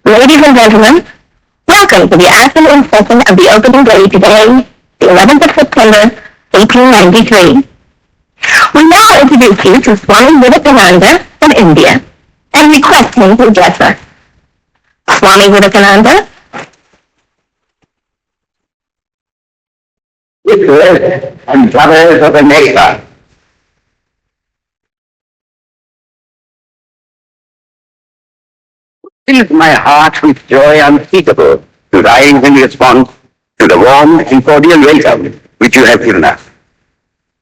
Ladies and gentlemen, welcome to the afternoon session of the opening day today, the 11th of September, 1893. We now introduce you to Swami Vivekananda from India and request him to address us. Swami Vivekananda. Sisters and brothers of America, fills my heart with joy unspeakable to rise in response to the warm and cordial welcome which you have given us.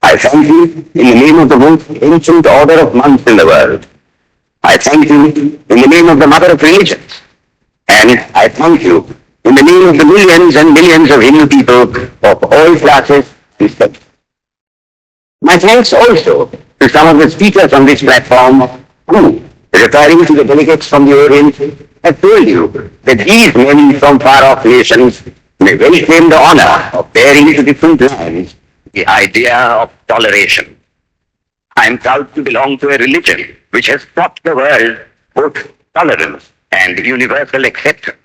I thank you in the name of the most ancient order of monks in the world. I thank you in the name of the mother of religions. And I thank you in the name of the millions and millions of Hindu people of all classes and sects. My thanks also to some of the speakers on this platform who, referring to the delegates from the Orient, have told you that these men from far-off nations may well claim the honor of bearing to different lands the idea of toleration. I am proud to belong to a religion which has taught the world both tolerance and universal acceptance.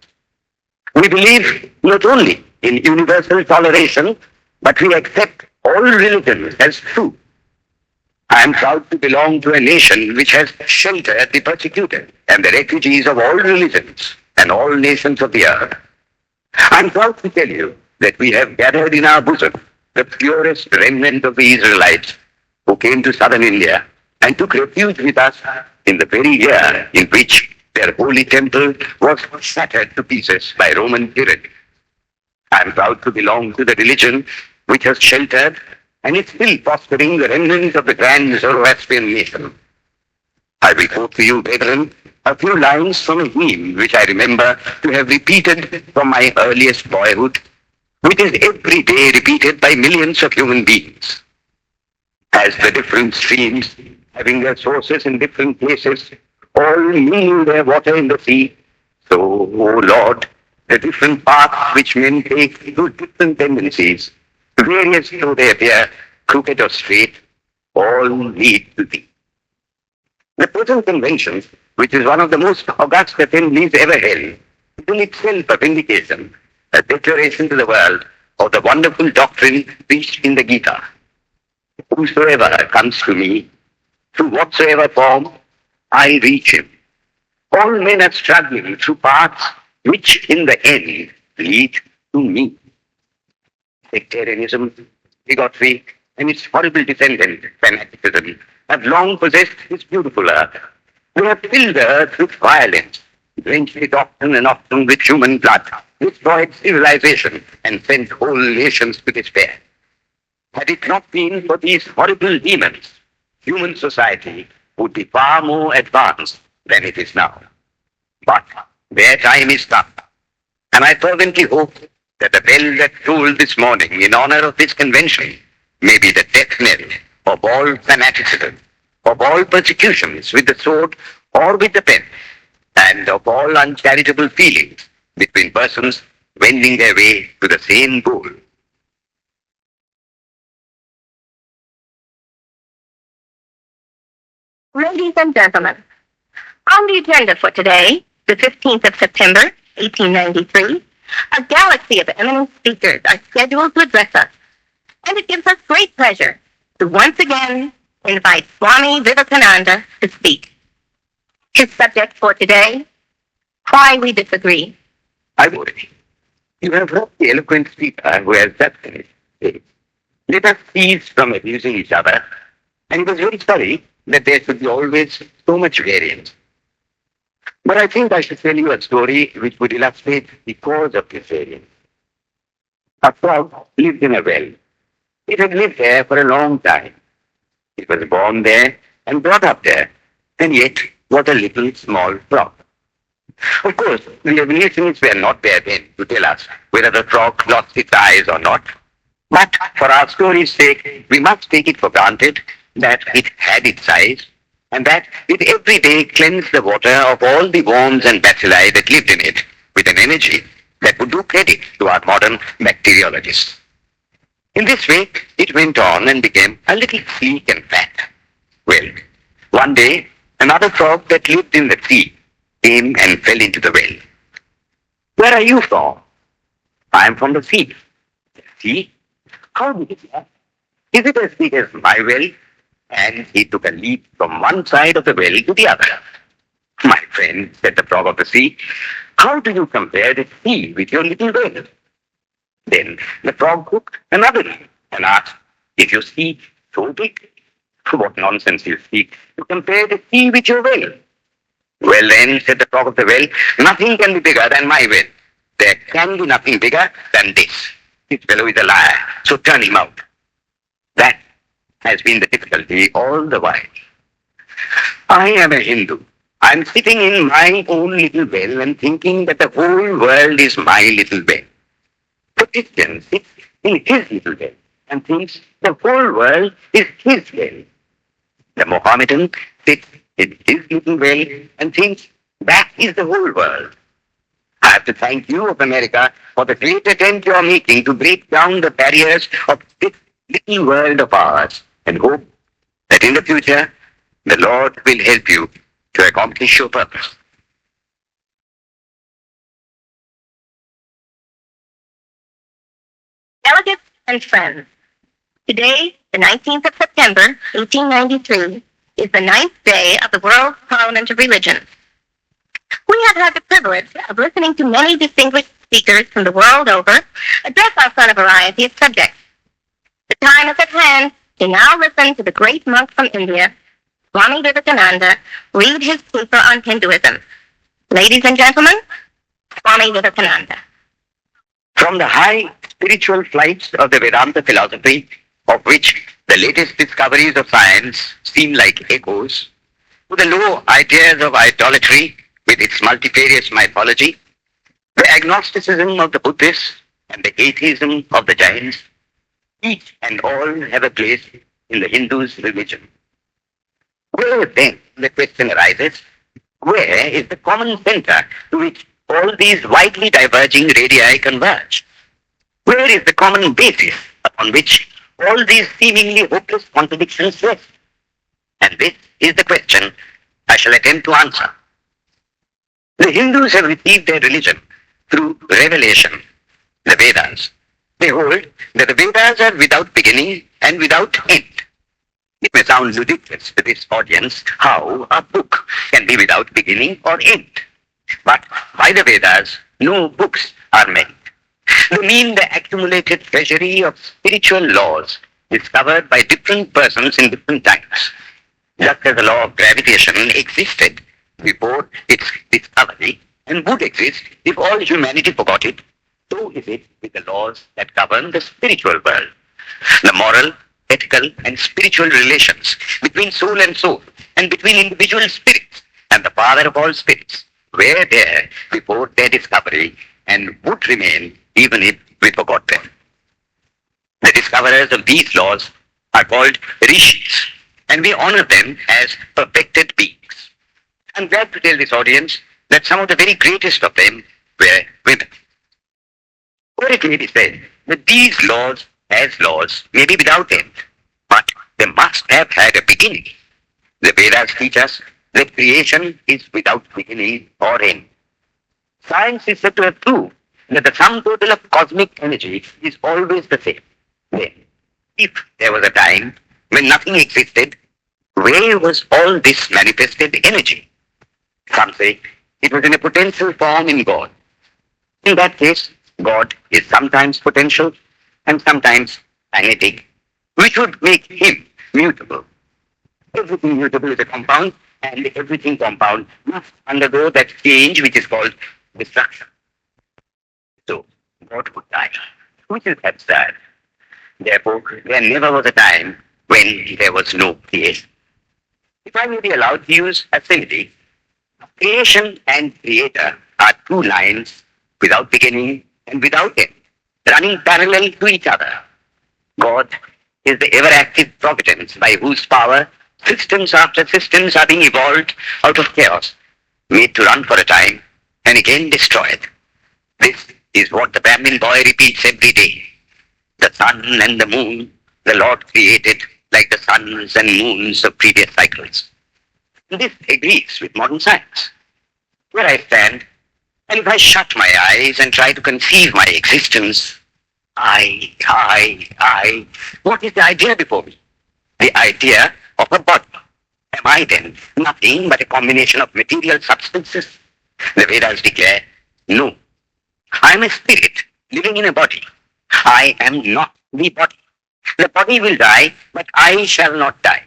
We believe not only in universal toleration, but we accept all religions as true. I am proud to belong to a nation which has sheltered the persecuted and the refugees of all religions and all nations of the earth. I am proud to tell you that we have gathered in our bosom the purest remnant of the Israelites who came to southern India and took refuge with us in the very year in which their holy temple was shattered to pieces by Roman tyranny. I am proud to belong to the religion which has sheltered and is still fostering the remnants of the grand Zoroastrian nation. I will quote to you, brethren, a few lines from a hymn which I remember to have repeated from my earliest boyhood, which is every day repeated by millions of human beings. As the different streams, having their sources in different places, all mingle their water in the sea, so, O Lord, the different paths which men take through different tendencies, various though they appear, crooked or straight, all lead to thee. The present convention, which is one of the most august assemblies ever held, is in itself a vindication, a declaration to the world of the wonderful doctrine preached in the Gita. Whosoever comes to me, through whatsoever form, I reach him. All men are struggling through paths which in the end lead to me. Sectarianism, bigotry, and its horrible descendant, fanaticism, have long possessed this beautiful earth. They have filled the earth with violence, drenched it often and often with human blood, destroyed civilization, and sent whole nations to despair. Had it not been for these horrible demons, human society would be far more advanced than it is now. But their time is come, and I fervently hope that the bell that tolled this morning in honor of this convention may be the death knell of all fanaticism, of all persecutions with the sword or with the pen, and of all uncharitable feelings between persons wending their way to the same goal. Ladies and gentlemen, on the agenda for today, the 15th of September, 1893, a galaxy of eminent speakers are scheduled to address us, and it gives us great pleasure to once again invite Swami Vivekananda to speak. His subject for today, why we disagree. I would. You have heard the eloquent speaker who has just finished. Let us cease from abusing each other, and he was very sorry that there should be always so much variance. But I think I should tell you a story which would illustrate the cause of this variance. A frog lived in a well. It had lived there for a long time. It was born there and brought up there, and yet was a little small frog. Of course, the evolutionists were not there then to tell us whether the frog lost its eyes or not. But for our story's sake, we must take it for granted that it had its eyes, and that it every day cleansed the water of all the worms and bacilli that lived in it with an energy that would do credit to our modern bacteriologists. In this way, it went on and became a little sleek and fat. Well, one day, another frog that lived in the sea came and fell into the well. Where are you from? I am from the sea. Sea? How big is that? Is it as big as my well? And he took a leap from one side of the well to the other. My friend, said the frog of the sea, how do you compare the sea with your little well? Then the frog took another leap and asked, if your sea so big, what nonsense you speak to compare the sea with your well? Well then, said the frog of the well, nothing can be bigger than my well. There can be nothing bigger than this. This fellow is a liar, so turn him out. That has been the difficulty all the while. I am a Hindu. I am sitting in my own little well and thinking that the whole world is my little well. The Christian sits in his little well and thinks the whole world is his well. The Mohammedan sits in his little well and thinks that is the whole world. I have to thank you of America for the great attempt you are making to break down the barriers of this little world of ours, and hope that in the future the Lord will help you to accomplish your purpose. Delegates and friends, today, the 19th of September, 1893, is the ninth day of the World Parliament of Religion. We have had the privilege of listening to many distinguished speakers from the world over address us on a variety of subjects. The time is at hand to now listen to the great monk from India, Swami Vivekananda, read his paper on Hinduism. Ladies and gentlemen, Swami Vivekananda. From the high spiritual flights of the Vedanta philosophy, of which the latest discoveries of science seem like echoes, to the low ideas of idolatry with its multifarious mythology, the agnosticism of the Buddhists and the atheism of the Jains, each and all have a place in the Hindu's religion. Where then, the question arises, where is the common center to which all these widely diverging radii converge? Where is the common basis upon which all these seemingly hopeless contradictions rest? And this is the question I shall attempt to answer. The Hindus have received their religion through revelation, the Vedas. They hold that the Vedas are without beginning and without end. It may sound ludicrous to this audience how a book can be without beginning or end. But by the Vedas, no books are meant. They mean the accumulated treasury of spiritual laws discovered by different persons in different times. Just as the law of gravitation existed before its discovery and would exist if all humanity forgot it, so is it with the laws that govern the spiritual world. The moral, ethical, and spiritual relations between soul and between individual spirits and the Father of all spirits were there before their discovery and would remain even if we forgot them. The discoverers of these laws are called rishis, and we honor them as perfected beings. I'm glad to tell this audience that some of the very greatest of them were women. Or it may be said that these laws, as laws, may be without end, but they must have had a beginning. The Vedas teach us that creation is without beginning or end. Science is said to have proved that the sum total of cosmic energy is always the same. Then, if there was a time when nothing existed, where was all this manifested energy? Some say it was in a potential form in God. In that case, God is sometimes potential and sometimes kinetic, which would make him mutable. Everything mutable is a compound, and everything compound must undergo that change which is called destruction. So, God would die, which is absurd. Therefore, there never was a time when there was no creation. If I may be allowed to use a simile, creation and creator are two lines without beginning and without end, running parallel to each other. God is the ever-active providence by whose power systems after systems are being evolved out of chaos, made to run for a time and again destroyed. This is what the Brahmin boy repeats every day. The sun and the moon the Lord created like the suns and moons of previous cycles. This agrees with modern science. Where I stand And if I shut my eyes and try to conceive my existence, what is the idea before me? The idea of a body. Am I then nothing but a combination of material substances? The Vedas declare, no. I am a spirit living in a body. I am not the body. The body will die, but I shall not die.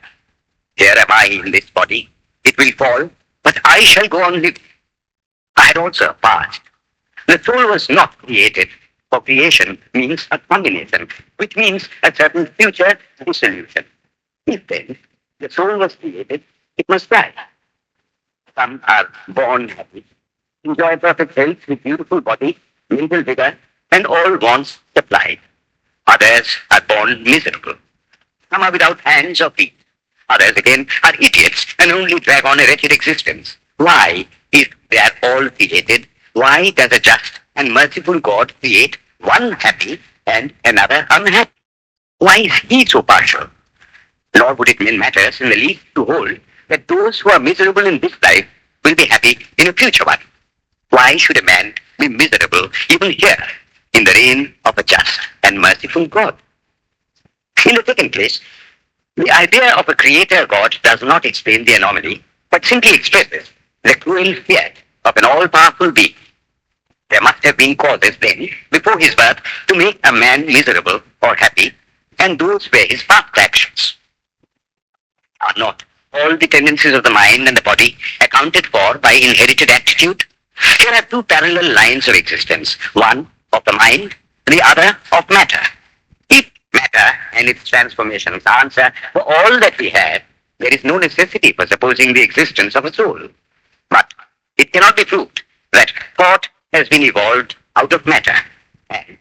Here am I in this body. It will fall, but I shall go on living. I had also a past. The soul was not created, for creation means a combination, which means a certain future dissolution. If then the soul was created, it must die. Some are born happy, enjoy perfect health with beautiful body, mental vigor, and all wants supplied. Others are born miserable. Some are without hands or feet. Others again are idiots and only drag on a wretched existence. Why, if they are all created, why does a just and merciful God create one happy and another unhappy? Why is he so partial? Nor would it matter in the least to hold that those who are miserable in this life will be happy in a future one. Why should a man be miserable even here in the reign of a just and merciful God? In the second place, the idea of a creator God does not explain the anomaly, but simply expresses the cruel fear of an all-powerful being. There must have been causes then, before his birth, to make a man miserable or happy, and those were his past actions. Are not all the tendencies of the mind and the body accounted for by inherited aptitude? Here are two parallel lines of existence, one of the mind, the other of matter. If matter and its transformations answer for all that we have, there is no necessity for supposing the existence of a soul. But it cannot be proved that thought has been evolved out of matter. And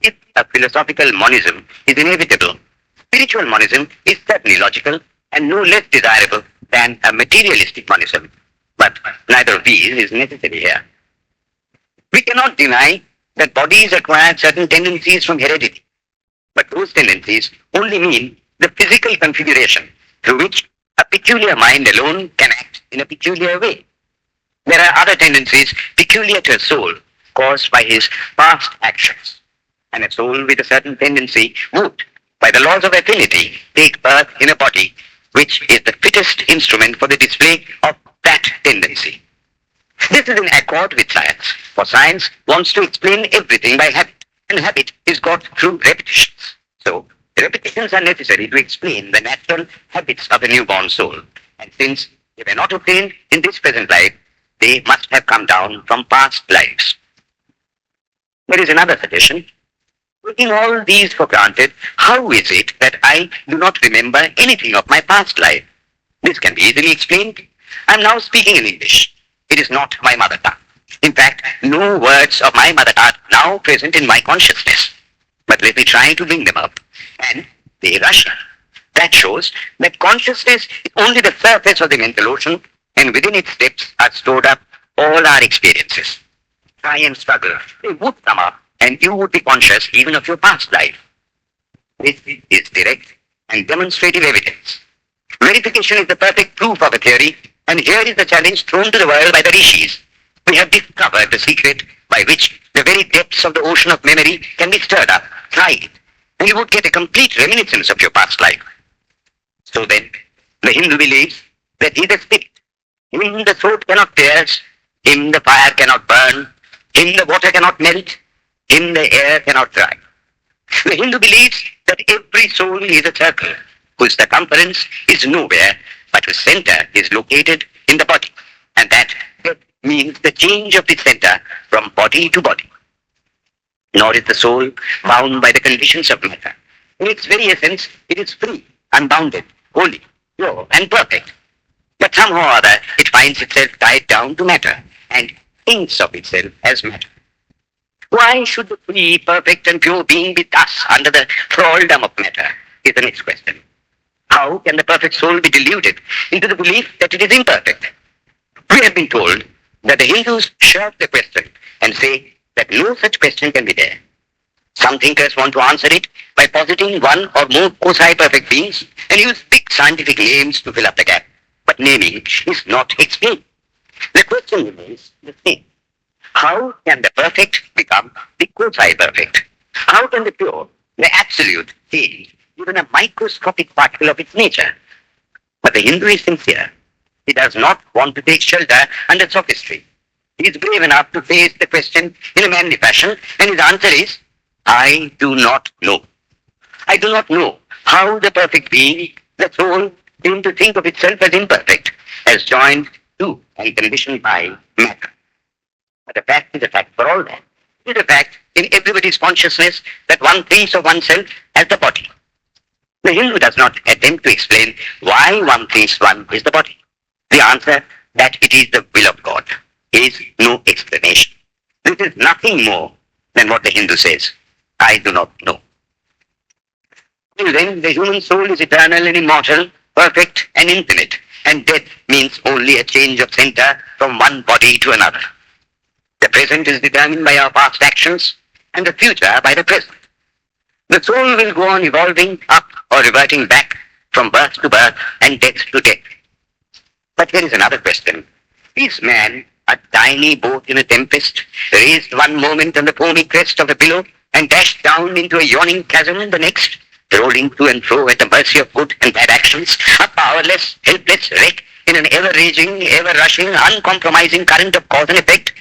if a philosophical monism is inevitable, spiritual monism is certainly logical and no less desirable than a materialistic monism. But neither of these is necessary here. We cannot deny that bodies acquire certain tendencies from heredity, but those tendencies only mean the physical configuration through which a peculiar mind alone can act in a peculiar way. There are other tendencies peculiar to a soul caused by his past actions, and a soul with a certain tendency would, by the laws of affinity, take birth in a body which is the fittest instrument for the display of that tendency. This is in accord with science, for science wants to explain everything by habit, and habit is got through repetitions. So, repetitions are necessary to explain the natural habits of a newborn soul, and since they were not obtained in this present life, they must have come down from past lives. There is another suggestion. Taking all these for granted, how is it that I do not remember anything of my past life? This can be easily explained. I am now speaking in English. It is not my mother tongue. In fact, no words of my mother are now present in my consciousness. But let me try to bring them up, and they rush. That shows that consciousness is only the surface of the mental ocean, and within its depths are stored up all our experiences. Try and struggle. They would come up, and you would be conscious even of your past life. This is direct and demonstrative evidence. Verification is the perfect proof of a theory, and here is the challenge thrown to the world by the rishis. We have discovered the secret by which the very depths of the ocean of memory can be stirred up. Try it, and you would get a complete reminiscence of your past life. So then, the Hindu believes that he is a spirit. Him the throat cannot pierce, him the fire cannot burn, him the water cannot melt, him the air cannot dry. The Hindu believes that every soul is a circle, whose circumference is nowhere, but whose center is located in the body, and that death means the change of the center from body to body. Nor is the soul bound by the conditions of matter. In its very essence, it is free, unbounded, holy, pure, and perfect. But somehow or other, it finds itself tied down to matter, and thinks of itself as matter. Why should the free, perfect, and pure being be thus under the thraldom of matter, is the next question. How can the perfect soul be deluded into the belief that it is imperfect? We have been told that the Hindus shirk the question and say that no such question can be there. Some thinkers want to answer it by positing one or more quasi-perfect beings and use big scientific names to fill up the gap. But naming is not explained. The question remains the same. How can the perfect become the quasi-perfect? How can the pure, the absolute, change even a microscopic particle of its nature? But the Hindu is sincere. He does not want to take shelter under sophistry. He is brave enough to face the question in a manly fashion, and his answer is, I do not know. I do not know how the perfect being, the soul, came to think of itself as imperfect, as joined to and conditioned by matter. But the fact is a fact for all that. It is a fact in everybody's consciousness that one thinks of oneself as the body. The Hindu does not attempt to explain why one thinks one is the body. The answer that it is the will of God is no explanation. This is nothing more than what the Hindu says. I do not know. Till then, the human soul is eternal and immortal, perfect and infinite, and death means only a change of center from one body to another. The present is determined by our past actions, and the future by the present. The soul will go on evolving up or reverting back from birth to birth and death to death. But here is another question. Is man a tiny boat in a tempest, raised one moment on the foamy crest of a billow and dashed down into a yawning chasm the next, rolling to and fro at the mercy of good and bad actions, a powerless, helpless wreck in an ever-raging, ever-rushing, uncompromising current of cause and effect,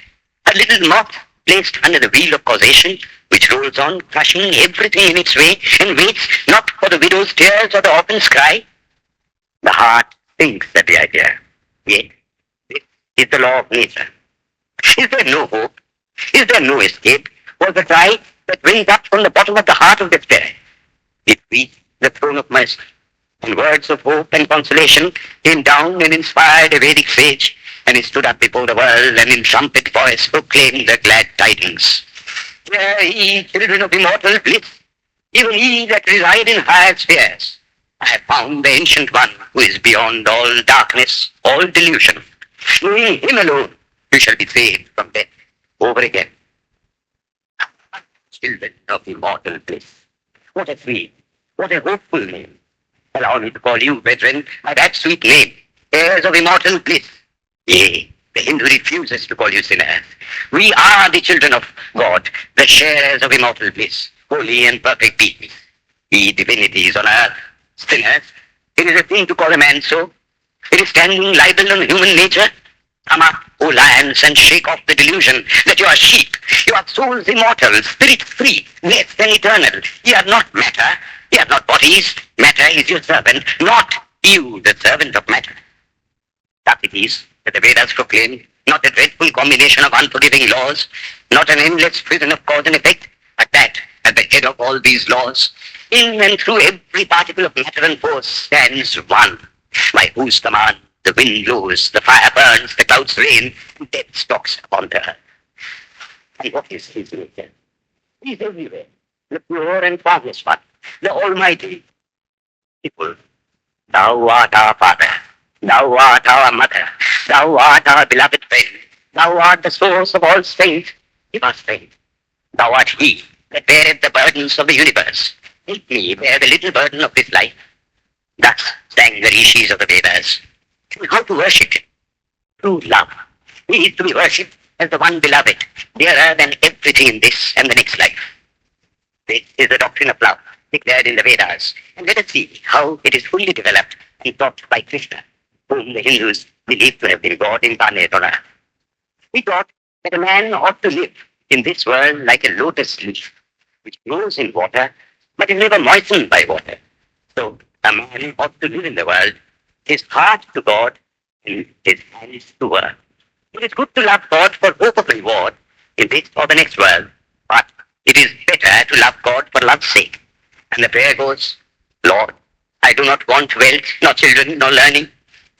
a little moth placed under the wheel of causation, which rolls on, crushing everything in its way, and waits not for the widow's tears or the orphan's cry? The heart thinks at the idea. Yet, this is the law of nature. Is there no hope? Is there no escape? Was the cry that went up from the bottom of the heart of despair. It reached the throne of mercy, and words of hope and consolation came down and inspired a Vedic sage, and he stood up before the world and in trumpet voice proclaimed the glad tidings. Hear ye, children of immortal bliss, even ye that reside in higher spheres. I have found the ancient one who is beyond all darkness, all delusion. Knowing him alone, you shall be saved from death over again. Children of immortal bliss. What a sweet, what a hopeful name. Allow me to call you, brethren, by that sweet name, heirs of immortal bliss. Yea, the Hindu refuses to call you sinners. We are the children of God, the sharers of immortal bliss, holy and perfect beings. Ye divinities on earth, sinners, it is a thing to call a man so. It is standing libel on human nature. Come up, O lions, and shake off the delusion that you are sheep. You are souls immortal, spirits free, blessed and eternal. Ye are not matter, ye are not bodies. Matter is your servant, not you the servant of matter. Thus it is that the Vedas proclaim not a dreadful combination of unforgiving laws, not an endless prison of cause and effect, but that at the head of all these laws, in and through every particle of matter and force stands one, by whose command the wind blows, the fire burns, the clouds rain, and death stalks upon the earth. And what is his nature? He is everywhere, the pure and formless one, the Almighty. People, thou art our Father, thou art our Mother, thou art our beloved friend, thou art the source of all strength. Give us strength. Thou art he that beareth the burdens of the universe. Help me bear the little burden of this life. Thus sang the rishis of the Vedas. And how to worship him? Through love. He is to be worshipped as the one beloved, dearer than everything in this and the next life. This is the doctrine of love declared in the Vedas. And let us see how it is fully developed and taught by Krishna, whom the Hindus believe to have been God incarnate on earth. He taught that a man ought to live in this world like a lotus leaf, which grows in water, but is never moistened by water. So a man ought to live in the world, his heart to God and his hands to work. It is good to love God for hope of reward in this or the next world, but it is better to love God for love's sake. And the prayer goes, Lord, I do not want wealth, nor children, nor learning.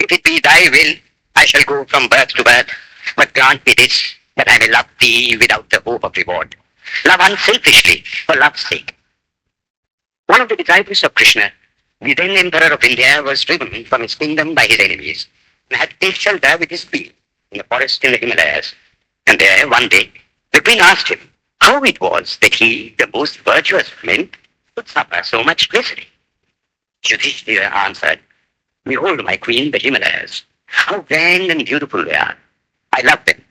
If it be thy will, I shall go from birth to birth, but grant me this, that I may love thee without the hope of reward. Love unselfishly for love's sake. One of the disciples of Krishna, the then Emperor of India, was driven from his kingdom by his enemies and had to take shelter with his queen in the forest in the Himalayas. And there, one day, the queen asked him how it was that he, the most virtuous of men, could suffer so much misery. Yudhishthira answered, Behold, my queen, the Himalayas. How grand and beautiful they are. I love them.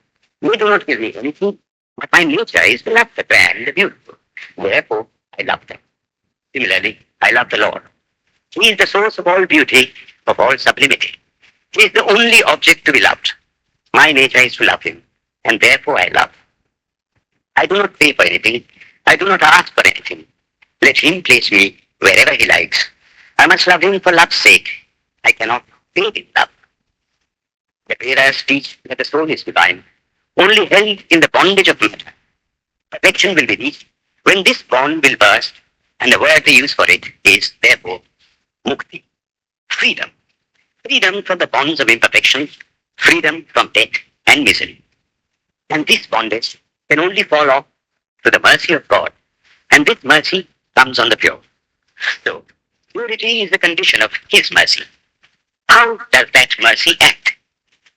They do not give me anything, But my nature is to love the grand, the beautiful. Therefore, I love them. Similarly, I love the Lord. He is the source of all beauty, of all sublimity. He is the only object to be loved. My nature is to love him, and therefore I love. I do not pay for anything. I do not ask for anything. Let him place me wherever he likes. I must love him for love's sake. I cannot pay with love. The Vedas teach that the soul is divine, only held in the bondage of matter. Perfection will be reached when this bond will burst, and the word they use for it is, therefore, mukti, freedom. Freedom from the bonds of imperfection, freedom from death and misery. And this bondage can only fall off through the mercy of God, and this mercy comes on the pure. So, purity is the condition of his mercy. How does that mercy act?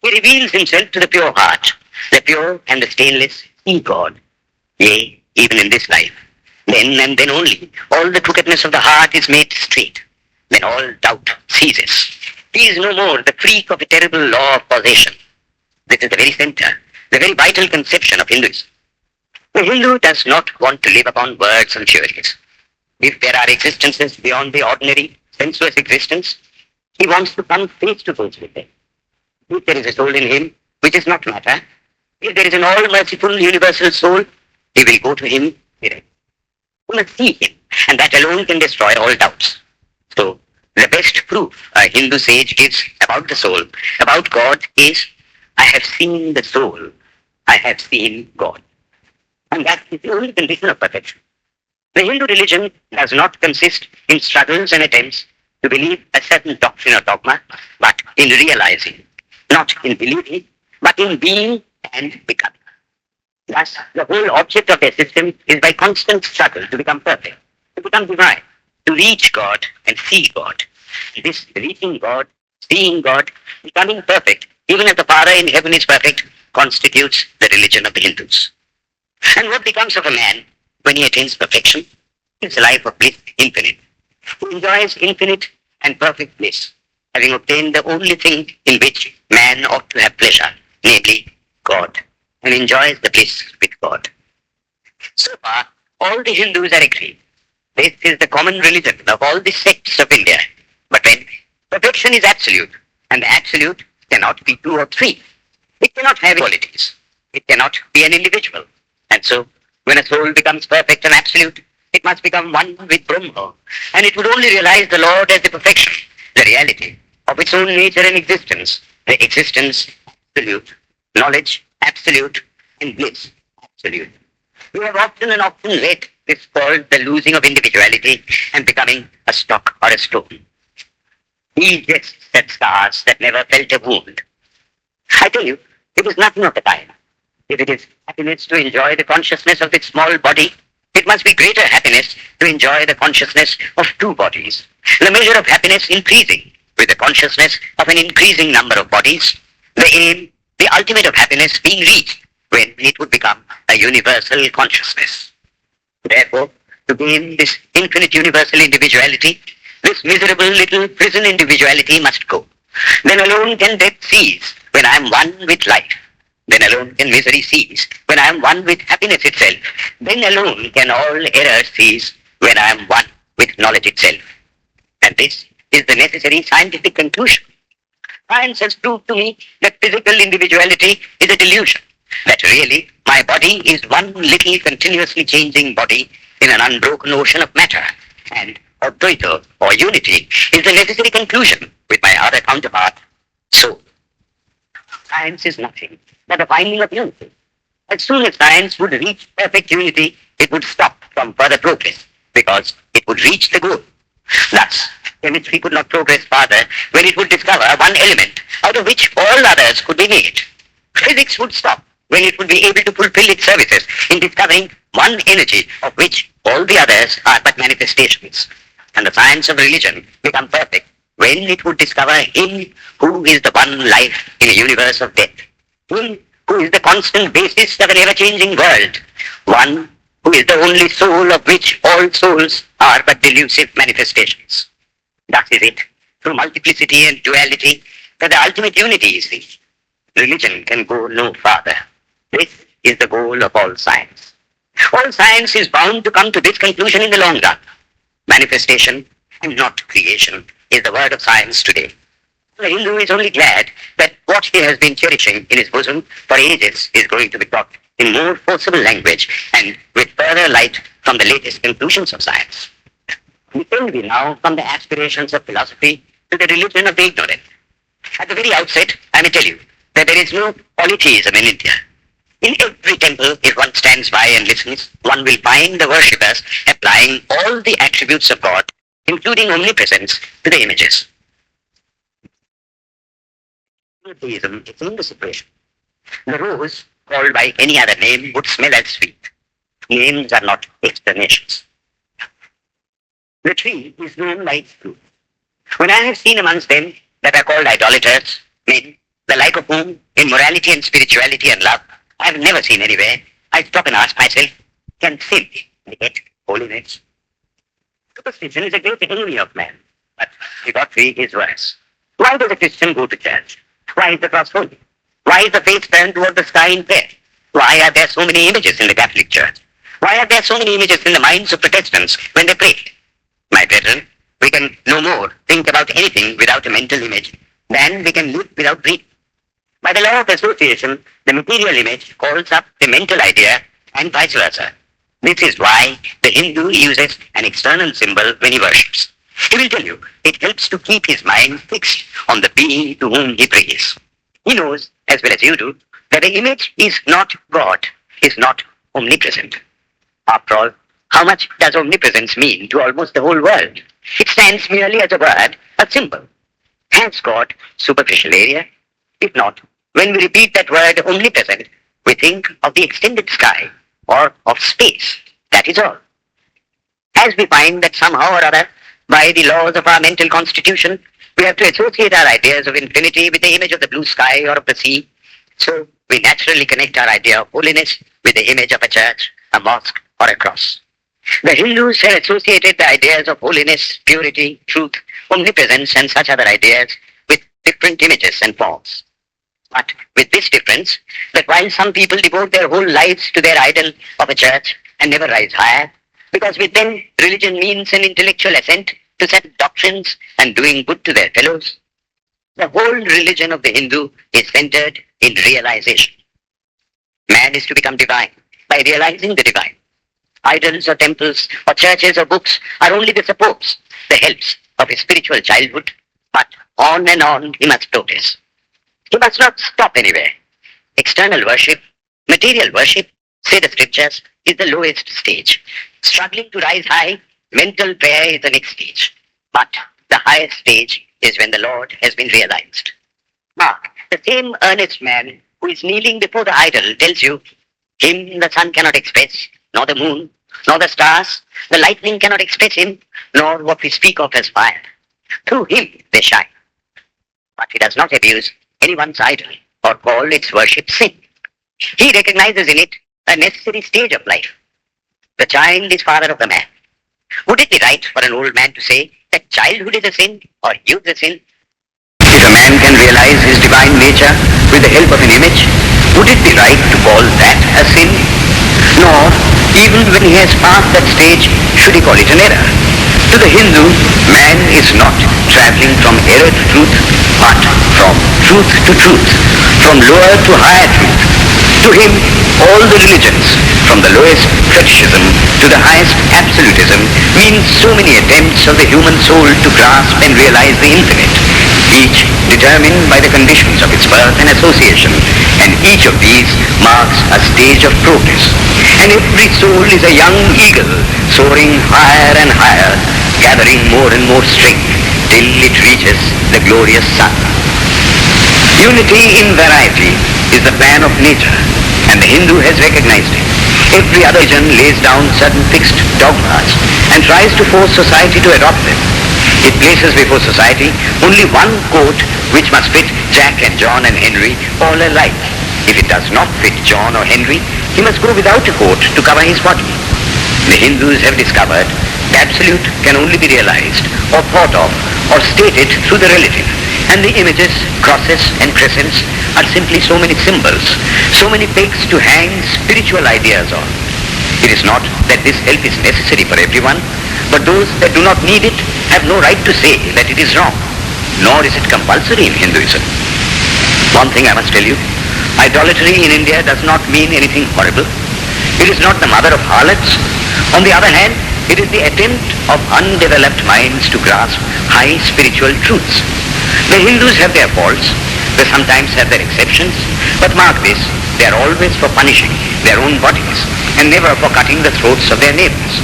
He reveals himself to the pure heart. The pure and the stainless see God, yea, even in this life. Then and then only, all the crookedness of the heart is made straight. Then all doubt ceases. He is no more the freak of a terrible law of causation. This is the very center, the very vital conception of Hinduism. The Hindu does not want to live upon words and theories. If there are existences beyond the ordinary, sensuous existence, he wants to come face to face with them. If there is a soul in him, which is not matter, if there is an all-merciful universal soul, he will go to him direct. He must see him, and that alone can destroy all doubts. So, the best proof a Hindu sage gives about the soul, about God, is, I have seen the soul, I have seen God. And that is the only condition of perfection. The Hindu religion does not consist in struggles and attempts to believe a certain doctrine or dogma, but in realizing, not in believing, but in being and becoming. Thus, the whole object of their system is by constant struggle to become perfect, to become divine, to reach God and see God. This reaching God, seeing God, becoming perfect, even as the Father in heaven is perfect, constitutes the religion of the Hindus. And what becomes of a man when he attains perfection? It's a life of bliss infinite. He enjoys infinite and perfect bliss, having obtained the only thing in which man ought to have pleasure, namely God, and enjoys the bliss with God. So far, all the Hindus are agreed. This is the common religion of all the sects of India. But when perfection is absolute, and the absolute cannot be two or three, it cannot have qualities. It cannot be an individual. And so, when a soul becomes perfect and absolute, it must become one with Brahma, and it would only realize the Lord as the perfection, the reality of its own nature and existence, the existence absolute, knowledge absolute, and bliss absolute. We have often and often read this called the losing of individuality and becoming a stock or a stone. He jests at stars that never felt a wound. I tell you, it is nothing of the kind. If it is happiness to enjoy the consciousness of its small body, it must be greater happiness to enjoy the consciousness of two bodies. The measure of happiness increasing with the consciousness of an increasing number of bodies, the aim, the ultimate of happiness being reached when it would become a universal consciousness. Therefore, to gain this infinite universal individuality, this miserable little prison individuality must go. Then alone can death cease when I am one with life. Then alone can misery cease when I am one with happiness itself. Then alone can all error cease when I am one with knowledge itself. And this is the necessary scientific conclusion. Science has proved to me that physical individuality is a delusion, that really my body is one little continuously changing body in an unbroken ocean of matter, and Advaita or unity is the necessary conclusion with my other counterpart, soul. Science is nothing but the finding of unity. As soon as science would reach perfect unity, it would stop from further progress, because it would reach the goal. Thus, chemistry could not progress farther when it would discover one element out of which all others could be made. Physics would stop when it would be able to fulfill its services in discovering one energy of which all the others are but manifestations. And the science of religion become perfect when it would discover Him who is the one life in a universe of death, Him who is the constant basis of an ever-changing world, one who is the only soul of which all souls are but delusive manifestations. Thus is it, through multiplicity and duality, that the ultimate unity is reached. Religion can go no farther. This is the goal of all science. All science is bound to come to this conclusion in the long run. Manifestation and not creation is the word of science today. The Hindu is only glad that what he has been cherishing in his bosom for ages is going to be taught in more forcible language and with further light from the latest conclusions of science. We turn now from the aspirations of philosophy to the religion of the ignorant. At the very outset, I may tell you that there is no polytheism in India. In every temple, if one stands by and listens, one will find the worshippers applying all the attributes of God, including omnipresence, to the images. Monotheism is in the separation. The rose, called by any other name, would smell as sweet. Names are not explanations. The tree is known by its fruit. When I have seen amongst them that are called idolaters, men, the like of whom, in morality and spirituality and love, I have never seen anywhere, I stop and ask myself, can sin negate holiness? Superstition is a great enemy of man, but bigotry is worse. Why does a Christian go to church? Why is the cross holy? Why is the face turned toward the sky in prayer? Why are there so many images in the Catholic Church? Why are there so many images in the minds of Protestants when they pray? My brethren, we can no more think about anything without a mental image than we can live without dream. By the law of association, the material image calls up the mental idea and vice versa. This is why the Hindu uses an external symbol when he worships. He will tell you it helps to keep his mind fixed on the being to whom he prays. He knows, as well as you do, that the image is not God, is not omnipresent. After all, how much does omnipresence mean to almost the whole world? It stands merely as a word, a symbol. Has God superficial area? If not, when we repeat that word omnipresent, we think of the extended sky or of space. That is all. As we find that somehow or other, by the laws of our mental constitution, we have to associate our ideas of infinity with the image of the blue sky or of the sea, so we naturally connect our idea of holiness with the image of a church, a mosque, or a cross. The Hindus have associated the ideas of holiness, purity, truth, omnipresence, and such other ideas with different images and forms. But with this difference, that while some people devote their whole lives to their idol of a church and never rise higher, because with them religion means an intellectual assent to certain doctrines and doing good to their fellows, the whole religion of the Hindu is centered in realization. Man is to become divine by realizing the divine. Idols or temples or churches or books are only the supports, the helps of his spiritual childhood, but on and on he must progress. He must not stop anywhere. External worship, material worship, say the scriptures, is the lowest stage. Struggling to rise high, mental prayer is the next stage. But the highest stage is when the Lord has been realized. Mark, the same earnest man who is kneeling before the idol tells you, him the sun cannot express, nor the moon, nor the stars, the lightning cannot express him, nor what we speak of as fire. Through him they shine. But he does not abuse anyone's idol or call its worship sin. He recognizes in it a necessary stage of life. The child is father of the man. Would it be right for an old man to say that childhood is a sin or youth a sin? If a man can realize his divine nature with the help of an image, would it be right to call that a sin? Nor, even when he has passed that stage, should he call it an error. To the Hindu, man is not traveling from error to truth, but from truth to truth, from lower to higher truth. To him, all the religions, from the lowest fetishism to the highest absolutism, mean so many attempts of the human soul to grasp and realize the infinite, each determined by the conditions of its birth and association, and each of these marks a stage of progress. And every soul is a young eagle, soaring higher and higher, gathering more and more strength, till it reaches the glorious sun. Unity in variety is the plan of nature, and the Hindu has recognized it. Every other religion lays down certain fixed dogmas and tries to force society to adopt them. It places before society only one coat which must fit Jack and John and Henry all alike. If it does not fit John or Henry, he must go without a coat to cover his body. The Hindus have discovered the absolute can only be realized or thought of or stated through the relative. And the images, crosses and crescents are simply so many symbols, so many pegs to hang spiritual ideas on. It is not that this help is necessary for everyone, but those that do not need it have no right to say that it is wrong, nor is it compulsory in Hinduism. One thing I must tell you, idolatry in India does not mean anything horrible. It is not the mother of harlots. On the other hand, it is the attempt of undeveloped minds to grasp high spiritual truths. The Hindus have their faults, they sometimes have their exceptions, but mark this, they are always for punishing their own bodies and never for cutting the throats of their neighbors.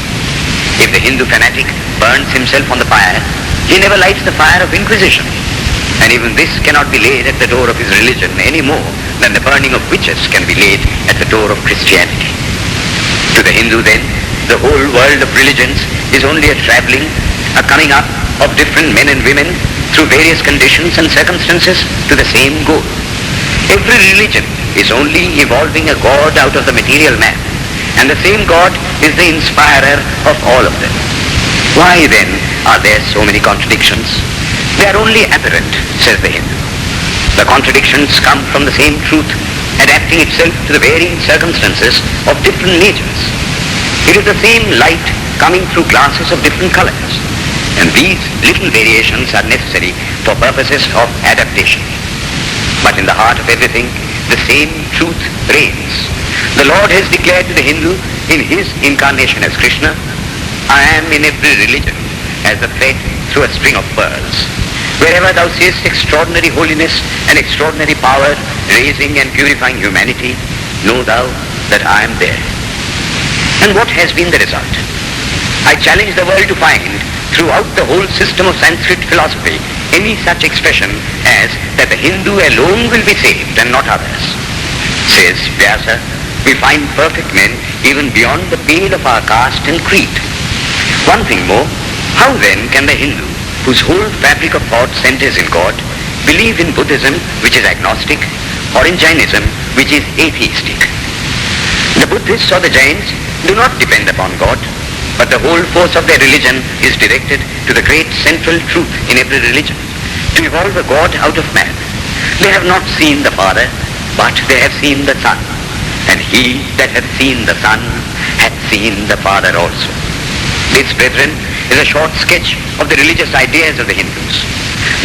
If the Hindu fanatic burns himself on the fire, he never lights the fire of inquisition. And even this cannot be laid at the door of his religion any more than the burning of witches can be laid at the door of Christianity. To the Hindu then, the whole world of religions is only a traveling, a coming up of different men and women through various conditions and circumstances to the same goal. Every religion is only evolving a God out of the material man, and the same God is the inspirer of all of them. Why then are there so many contradictions? They are only apparent, says the Hindu. The contradictions come from the same truth, adapting itself to the varying circumstances of different natures. It is the same light coming through glasses of different colors, and these little variations are necessary for purposes of adaptation. But in the heart of everything, the same truth reigns. The Lord has declared to the Hindu in his incarnation as Krishna, I am in every religion as a thread through a string of pearls. Wherever thou seest extraordinary holiness and extraordinary power raising and purifying humanity, know thou that I am there. And what has been the result? I challenge the world to find throughout the whole system of Sanskrit philosophy any such expression as that the Hindu alone will be saved and not others. Says Vyasa, we find perfect men even beyond the pale of our caste and creed. One thing more, how then can the Hindu, whose whole fabric of thought centers in God, believe in Buddhism, which is agnostic, or in Jainism, which is atheistic? The Buddhists or the Jains do not depend upon God, but the whole force of their religion is directed to the great central truth in every religion, to evolve a God out of man. They have not seen the Father, but they have seen the Son, and he that hath seen the Son hath seen the Father also. This, brethren, is a short sketch of the religious ideas of the Hindus.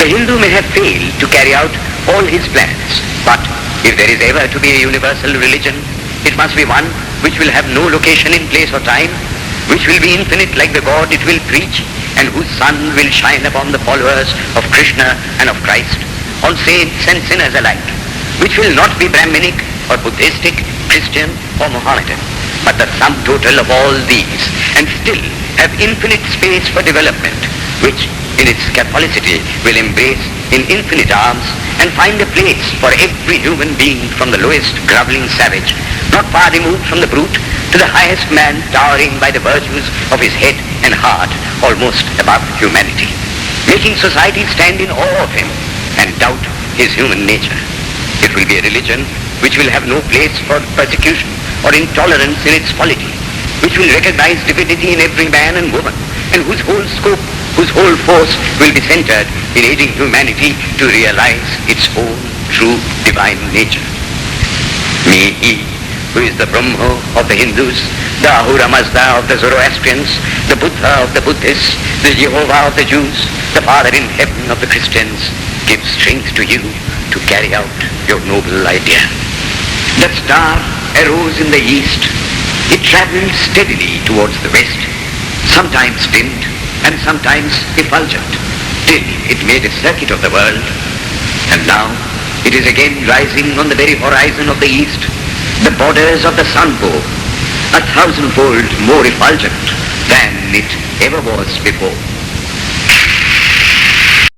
The Hindu may have failed to carry out all his plans, but if there is ever to be a universal religion, it must be one which will have no location in place or time, which will be infinite like the God it will preach, and whose sun will shine upon the followers of Krishna and of Christ, on saints and sinners alike, which will not be Brahminic or Buddhistic, Christian or Mohammedan, but the sum total of all these, and still have infinite space for development, which in its Catholicity will embrace in infinite arms and find a place for every human being, from the lowest groveling savage, not far removed from the brute, to the highest man towering by the virtues of his head and heart almost above humanity, making society stand in awe of him and doubt his human nature. It will be a religion which will have no place for persecution or intolerance in its polity, which will recognize divinity in every man and woman, and whose whole scope, whose whole force will be centered in aiding humanity to realize its own true divine nature. May he, who is the Brahma of the Hindus, the Ahura Mazda of the Zoroastrians, the Buddha of the Buddhists, the Jehovah of the Jews, the Father in heaven of the Christians, give strength to you to carry out your noble idea. The star arose in the east. It traveled steadily towards the west, sometimes dimmed and sometimes effulgent, till it made a circuit of the world. And now it is again rising on the very horizon of the east, the borders of the sun-bow, 1,000-fold more effulgent than it ever was before.